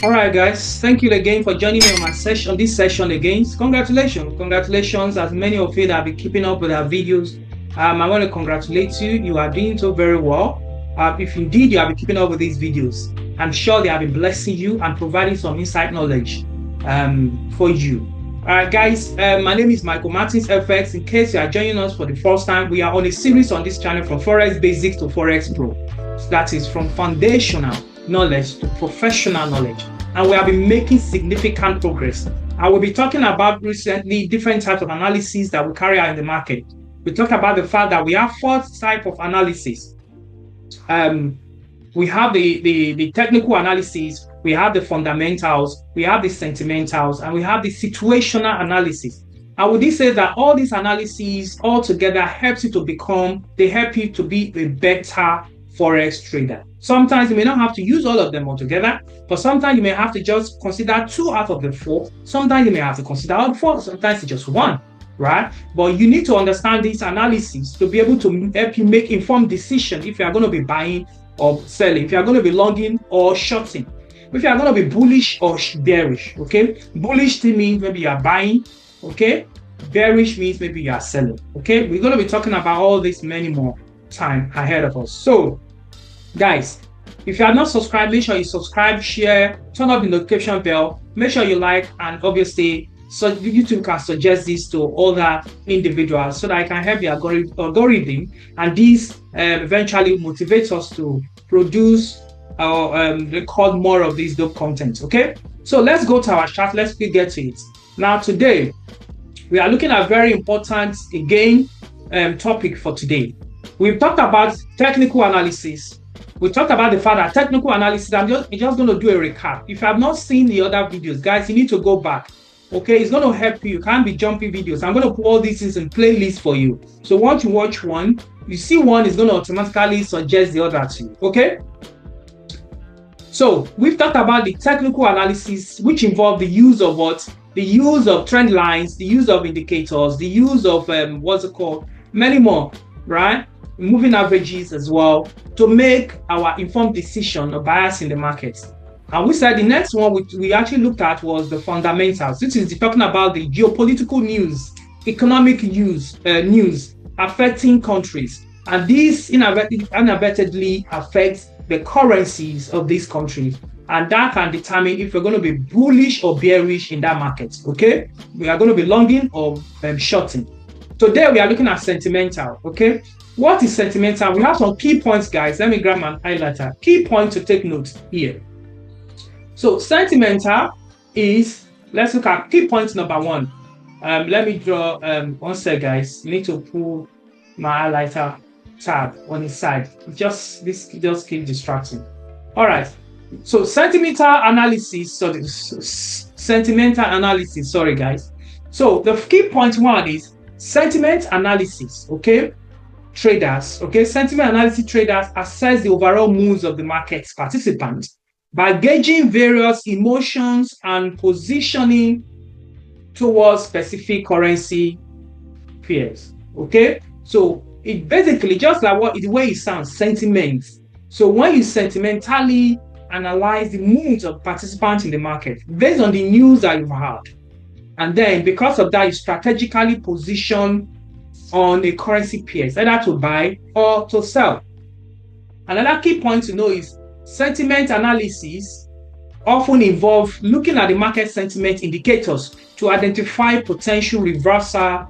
All right, guys. Thank you again for joining me on my session, this session again. Congratulations, as many of you that have been keeping up with our videos. I want to congratulate you. You are doing so very well. If indeed you have been keeping up with these videos, I'm sure they have been blessing you and providing some insight knowledge for you. All right, guys. My name is michaelmartinsfx. In case you are joining us for the first time, we are on a series on this channel from Forex Basics to Forex Pro. That is from foundational knowledge to professional knowledge, and we have been making significant progress. I will be talking about recently different types of analysis that we carry out in the market. We talk about the fact that we have 4 types of analysis. We have the technical analysis, we have the fundamentals, we have the sentimentals, and we have the situational analysis. I would say that all these analyses all together help you to be a better Forex trader. Sometimes you may not have to use all of them all together, but sometimes you may have to just consider 2 out of the 4. Sometimes you may have to consider all 4, sometimes it's just 1, right? But you need to understand this analysis to be able to help you make informed decisions if you are going to be buying or selling, if you are going to be longing or shorting, if you are going to be bullish or bearish. Okay, bullish means maybe you are buying. Okay, bearish means maybe you are selling. Okay, we're going to be talking about all this many more time ahead of us. So guys, if you are not subscribed, make sure you subscribe, share, turn on the notification bell, make sure you like, and obviously so YouTube can suggest this to other individuals so that I can help the algorithm, and this eventually motivates us to produce or record more of these dope content. Okay, so let's go to our chart. Let's get to it. Now today we are looking at very important again topic for today. We've talked about technical analysis. We talked about the fact that technical analysis, I'm just going to do a recap. If you have not seen the other videos, guys, you need to go back. Okay, it's going to help you. You can't be jumping videos. I'm going to put all these things in playlist for you. So once you watch one, you see one is going to automatically suggest the other to you. Okay? So we've talked about the technical analysis, which involve the use of what? The use of trend lines, the use of indicators, the use of many more, right? Moving averages as well, to make our informed decision or bias in the market. And we said the next one we actually looked at was the fundamentals. This is talking about the geopolitical news, economic news affecting countries, and this inadvertently affects the currencies of these countries, and that can determine if we're going to be bullish or bearish in that market. Okay, we are going to be longing or shorting. Today we are looking at sentimental. Okay, what is sentimental? We have some key points, guys. Let me grab my highlighter. Key point to take note here. So sentimental is, let's look at key point number 1. Let me draw one sec, guys. You need to pull my highlighter tab on the side. This just keep distracting. All right. So sentimental analysis. Sorry, guys. So the key point 1 is sentiment analysis. Okay, traders. Okay, sentiment analysis traders assess the overall moods of the market participants by gauging various emotions and positioning towards specific currency pairs. Okay, so it basically just like the way it sounds, sentiment. So when you sentimentally analyze the moods of participants in the market based on the news that you've heard, and then because of that, you strategically position on a currency pairs, either to buy or to sell. Another key point to know is sentiment analysis often involve looking at the market sentiment indicators to identify potential reversal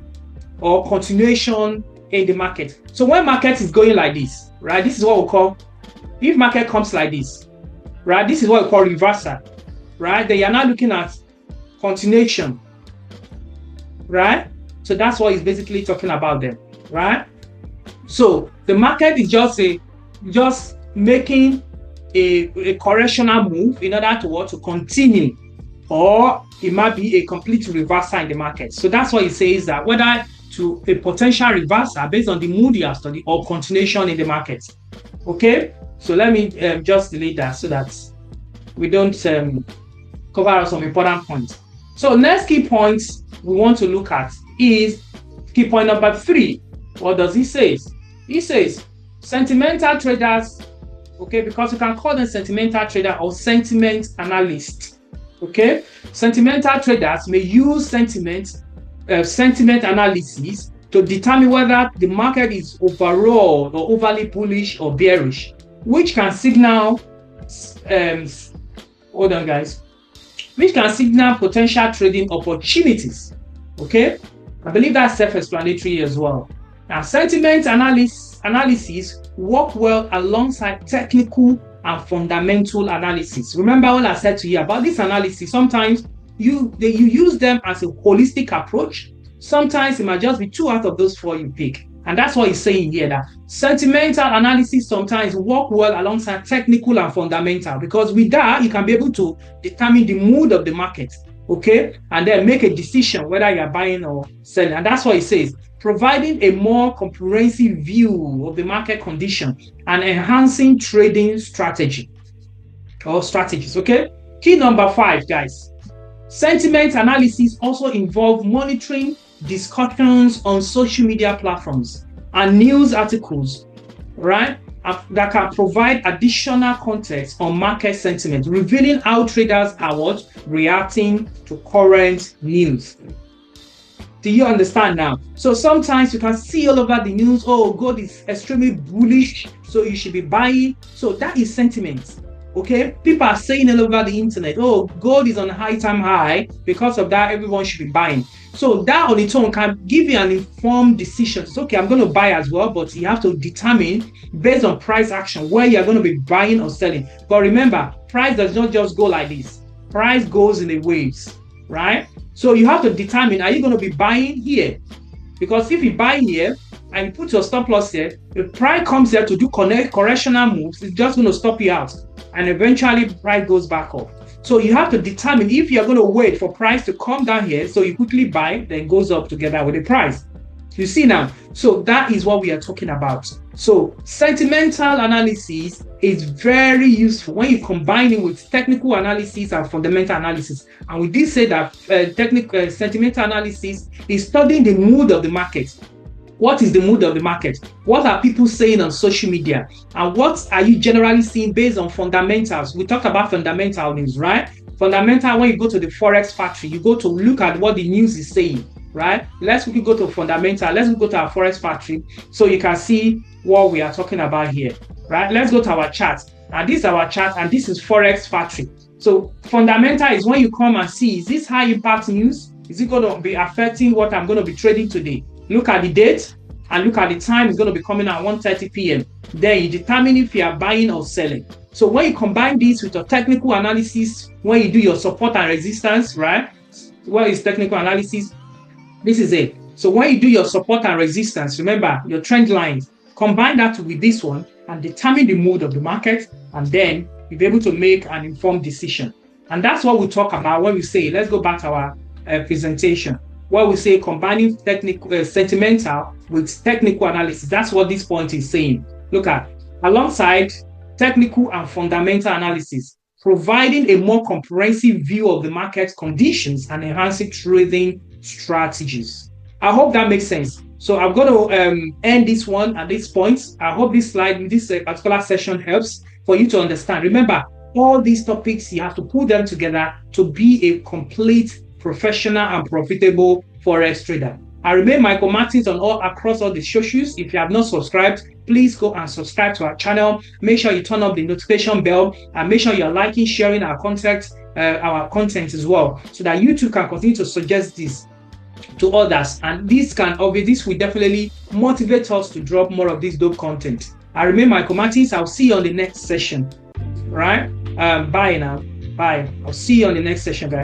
or continuation in the market. So when market is going like this, right, this is what we call, if market comes like this, right, this is what we call reversal, right, then you're now looking at continuation, right? So that's what he's basically talking about there, right? So the market is just making a correctional move in order to continue, or it might be a complete reversal in the market. So that's why he says that whether to a potential reversal based on the mood you have studied or continuation in the market. Okay, so let me just delete that so that we don't cover some important points. So next key point we want to look at is key point number 3. What does he say? He says sentimental traders okay, because you can call them sentimental trader or sentiment analyst. Okay, sentimental traders may use sentiment analysis to determine whether the market is overall or overly bullish or bearish, which can signal hold on guys, which can signal potential trading opportunities. Okay, I believe that's self-explanatory as well. Now, sentiment analysis work well alongside technical and fundamental analysis. Remember what I said to you about this analysis? Sometimes you use them as a holistic approach. Sometimes it might just be 2 out of those 4 you pick. And that's what he's saying here, that sentimental analysis sometimes work well alongside technical and fundamental, because with that, you can be able to determine the mood of the market, okay? And then make a decision whether you're buying or selling. And that's what he says, providing a more comprehensive view of the market condition and enhancing trading strategies, okay? Key number 5, guys. Sentiment analysis also involve monitoring discussions on social media platforms and news articles, right? That can provide additional context on market sentiment, revealing how traders are reacting to current news. Do you understand now? So sometimes you can see all over the news, oh, gold is extremely bullish, so you should be buying. So that is sentiment. Okay, people are saying all over the internet, oh, gold is on a high-time high. Because of that, everyone should be buying. So that on its own can give you an informed decision. It's okay, I'm going to buy as well, but you have to determine based on price action where you're going to be buying or selling. But remember, price does not just go like this. Price goes in the waves, right? So you have to determine, are you going to be buying here? Because if you buy here and you put your stop loss here, the price comes here to do correctional moves, it's just going to stop you out. And eventually price goes back up. So you have to determine if you're going to wait for price to come down here, so you quickly buy, then goes up together with the price. You see now? So that is what we are talking about. So sentimental analysis is very useful when you combine it with technical analysis and fundamental analysis. And we did say that sentimental analysis is studying the mood of the market. What is the mood of the market? What are people saying on social media? And what are you generally seeing based on fundamentals? We talked about fundamental news, right? Fundamental, when you go to the Forex factory, you go to look at what the news is saying, right? Let's quickly go to fundamental. Let's go to our Forex factory so you can see what we are talking about here, right? Let's go to our chart. And this is our chart, and this is Forex factory. So fundamental is when you come and see, is this high impact news? Is it going to be affecting what I'm going to be trading today? Look at the date and look at the time. It's going to be coming at 1:30 p.m. Then you determine if you are buying or selling. So when you combine this with your technical analysis, when you do your support and resistance, right? What is technical analysis? This is it. So when you do your support and resistance, remember your trend lines, combine that with this one and determine the mood of the market, and then you'll be able to make an informed decision. And that's what we talk about when we say, let's go back to our presentation, where we say combining technical sentimental with technical analysis. That's what this point is saying. Look at, alongside technical and fundamental analysis, providing a more comprehensive view of the market conditions and enhancing trading strategies. I hope that makes sense. So I'm going to end this one at this point. I hope this slide, this particular session helps for you to understand. Remember, all these topics, you have to put them together to be a complete professional and profitable Forex trader. I remain Michael Martins across all the socials. If you have not subscribed, please go and subscribe to our channel. Make sure you turn up the notification bell and make sure you're liking, sharing our content as well, so that YouTube can continue to suggest this to others. And this will definitely motivate us to drop more of this dope content. I remain Michael Martins. I'll see you on the next session. Right? Bye now. Bye. I'll see you on the next session, guys.